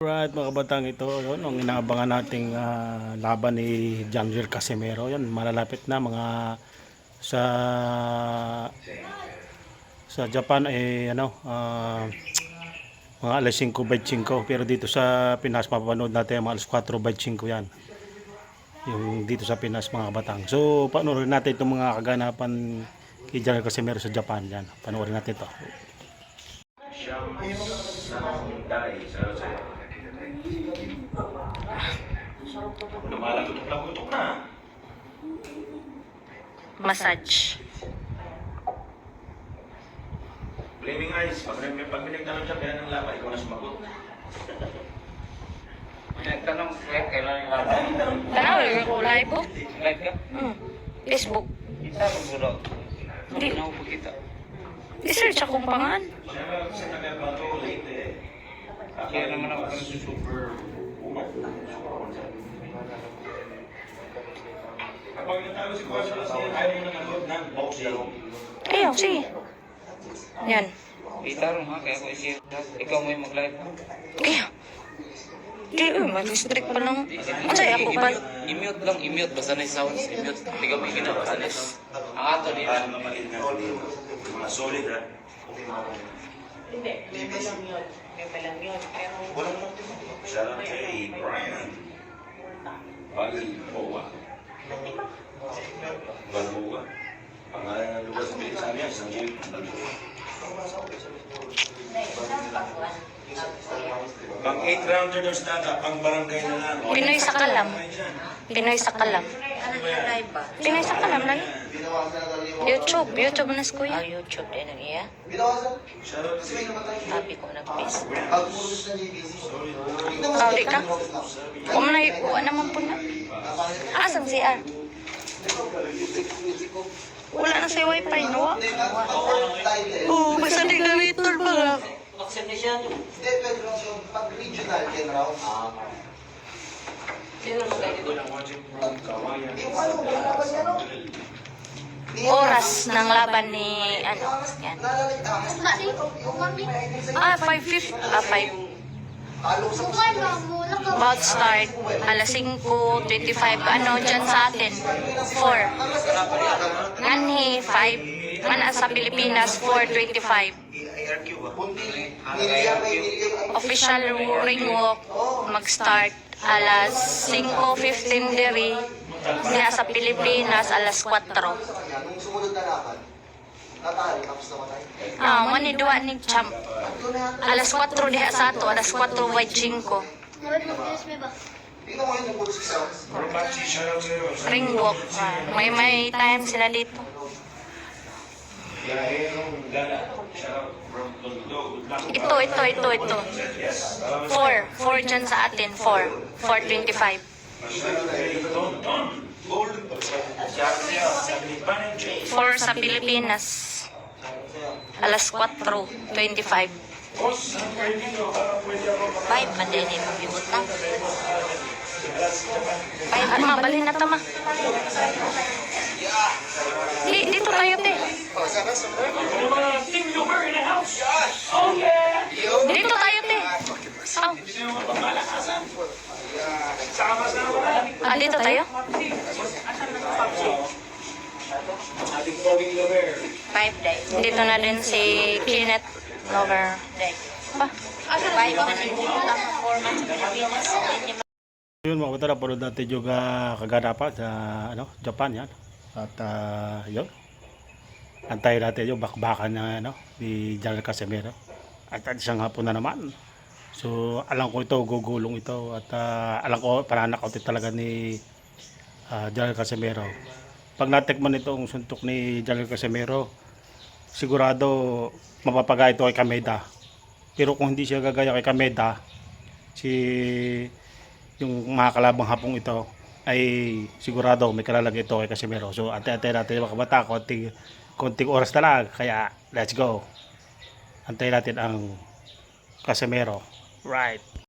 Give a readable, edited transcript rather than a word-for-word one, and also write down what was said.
Right mga kabatang, ito yun ang inaabangan nating laban ni Janvier Casimero. Yan malalapit na mga sa Japan mga alas 5:25, pero dito sa Pinas mapapanood natin mga alas 4:25 yan. Yung dito sa Pinas mga kabatang. So panoorin natin itong mga kaganapan kay Janvier Casimero sa Japan yan. Panoorin natin ito. Lumalagutok na. Massage. Flaming eyes. Pag pinagtanong siya, kaya ng laban, ikaw na sumagot. Nagtanong kailan yung laban? Tanawin ko live po. Live ka? Facebook. Kita mo bro. Hindi. Hindi na ako kita. I-search akong pangan. Sa nagbato, late Kaya naman ako ng super woman. Kapag natalo si Kuya Salas niya, ayaw mo na nanood ng boxing. Ayaw, sige. Yan. Kita rin ha, kaya ko i-share. Ikaw mo yung mag-live ha. Ayaw. Di, mag-restrict pa lang. Masaya ako pa. I-mute lang, i-mute. Basta na yung sounds, i-mute. Hindi ka may ginabasanis. Ang ato din. Mamalit na ako dito. Mga solid ha. Hindi, meme lang yun. Meme lang yun. Pero, Walang motibo. Shout out kay Brian. Balboa. Balboa. Pangalan ng lugar sa Pilipinas niya, isang buhay ng Balboa. Pang 8 rounder ng stata, pang barangay na lang. Pinoy sa kalam. Pinoy sa kalam. Pinoy sa kalam lang. YouTube. YouTube na si kuya. YouTube din ang iya. Shout out kay Happy ko nag-face. Di ka? Kung na naman po na. Asam si Ar? Wala na si wifi, no? Oo, basta di gamitor pa nga. Oras ng laban ni ano, yan. 5:50. 5. About start, alas 5:25, ano dyan sa atin, 4. Nganhi, 5. Mana sa Pilipinas, 4:25. Official ring walk, mag-start, alas 5:15 diri. Nga sa Pilipinas, alas 4. Manidua ni champ. Alas 4 diha sa ato, alas 4:25. Ring walk. May time sila dito. Ito. 4 dyan sa atin. 4:25. 4 sa Pilipinas. Alas 4:25. 5 man din yung mabibot na. Mabalhin na tama. Dito tayo, te. Dito tayo, te. Dito tayo? 5 days. Dito na din si Kenneth Lover. Pa? 5 man yung lang 4 months sa Pilipinas. Yun mga kapatid, napanood natin yung kaganapan sa Japan yan. At yun, antayin natin yung bakbakan ni Janvier Casimero. At isang hapon na naman. So alam ko ito, gugulong ito. At alam ko pananakaw talaga ni Janvier Casimero. Pag natikman itong suntok ni Janvier Casimero, sigurado mapapagaya ito kay Kameda. Pero kung hindi siya gagaya kay Kameda, yung mga kalabang hapong ito ay sigurado may kalalagay ito kay Casimero. So antay natin mga kabata, konting oras na lang, kaya let's go. Antay natin ang Casimero. Right.